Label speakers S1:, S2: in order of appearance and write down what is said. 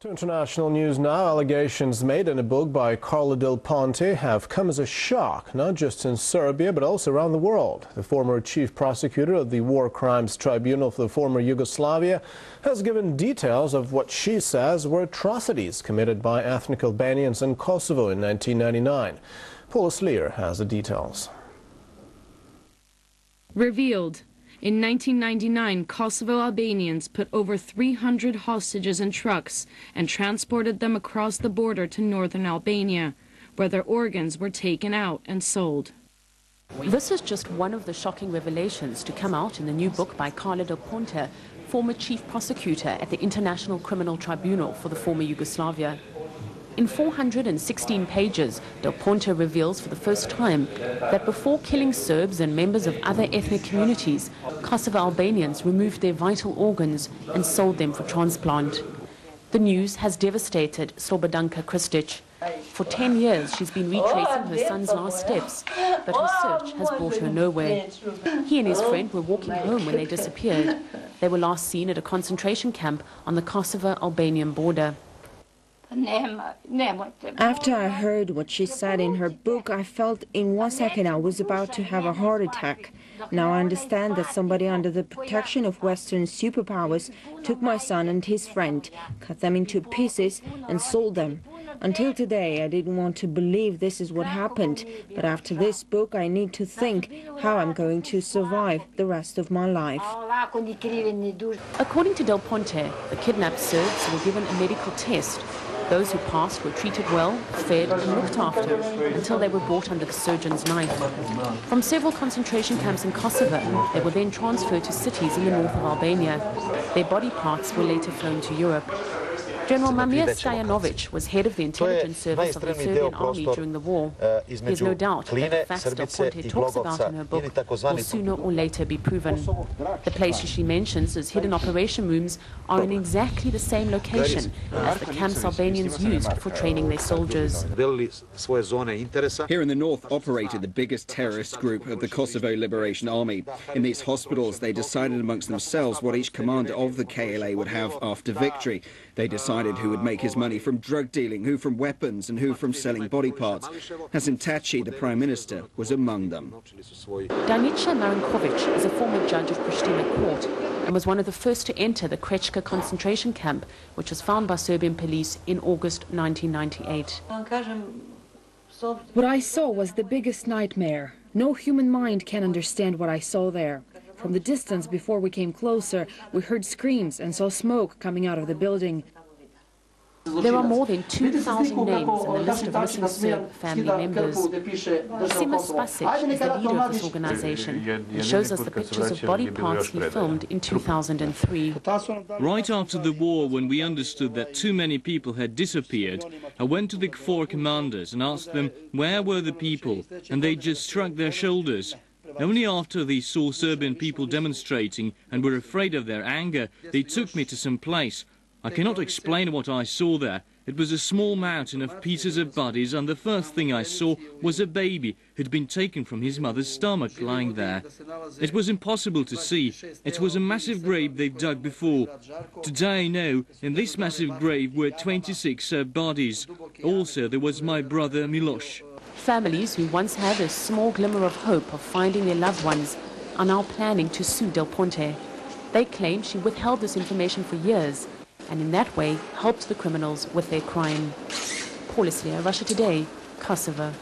S1: To international news now, allegations made in a book by Carlo Del Ponte have come as a shock, not just in Serbia, but also around the world. The former chief prosecutor of the War Crimes Tribunal for the former Yugoslavia has given details of what she says were atrocities committed by ethnic Albanians in Kosovo in 1999. Paula Sleer has the details.
S2: Revealed. In 1999, Kosovo Albanians put over 300 hostages in trucks and transported them across the border to northern Albania, where their organs were taken out and sold.
S3: This is just one of the shocking revelations to come out in the new book by Carlo Del Ponte, former chief prosecutor at the International Criminal Tribunal for the former Yugoslavia. In 416 pages, Del Ponte reveals for the first time that before killing Serbs and members of other ethnic communities, Kosovo Albanians removed their vital organs and sold them for transplant. The news has devastated Slobodanka Kristic. For 10 years, she's been retracing her son's last steps, but her search has brought her nowhere. He and his friend were walking home when they disappeared. They were last seen at a concentration camp on the Kosovo-Albanian border.
S4: After I heard what she said in her book, I felt in 1 second I was about to have a heart attack. Now I understand that somebody under the protection of Western superpowers took my son and his friend, cut them into pieces and sold them. Until today, I didn't want to believe this is what happened, but after this book, I need to think how I'm going to survive the rest of my life.
S3: According to Del Ponte, the kidnapped Serbs were given a medical test. Those who passed were treated well, fed and looked after until they were brought under the surgeon's knife. From several concentration camps in Kosovo, they were then transferred to cities in the north of Albania. Their body parts were later flown to Europe. General Mamir Stojanovic was head of the intelligence service of the Serbian army during the war. There's no doubt that the facts Del Ponte talks about in her book will sooner or later be proven. The places she mentions as hidden operation rooms are in exactly the same location as the camps Albanians used for training their soldiers.
S5: Here in the north operated the biggest terrorist group of the Kosovo Liberation Army. In these hospitals, they decided amongst themselves what each commander of the KLA would have after victory. They decided who would make his money from drug dealing, who from weapons, and who from selling body parts. Hasan Taci, the Prime Minister, was among them.
S3: Danica Marinkovic is a former judge of Pristina court and was one of the first to enter the Krečka concentration camp, which was found by Serbian police in August 1998.
S2: What I saw was the biggest nightmare. No human mind can understand what I saw there. From the distance before we came closer, we heard screams and saw smoke coming out of the building.
S3: There are more than 2,000 names in the list of missing Serb family members. Sima Spasic is the leader of this organization. He shows us the pictures of body parts he filmed in 2003.
S6: Right after the war, when we understood that too many people had disappeared, I went to the KFOR commanders and asked them where were the people, and they just shrugged their shoulders. Only after they saw Serbian people demonstrating and were afraid of their anger, they took me to some place. I cannot explain what I saw there. It was a small mountain of pieces of bodies, and the first thing I saw was a baby who'd been taken from his mother's stomach lying there. It was impossible to see. It was a massive grave they've dug before. Today I know in this massive grave were 26 bodies. Also there was my brother Miloš.
S3: Families who once had a small glimmer of hope of finding their loved ones are now planning to sue Del Ponte. They claim she withheld this information for years and in that way helped the criminals with their crime. Paula Sleer, Russia Today, Kosovo.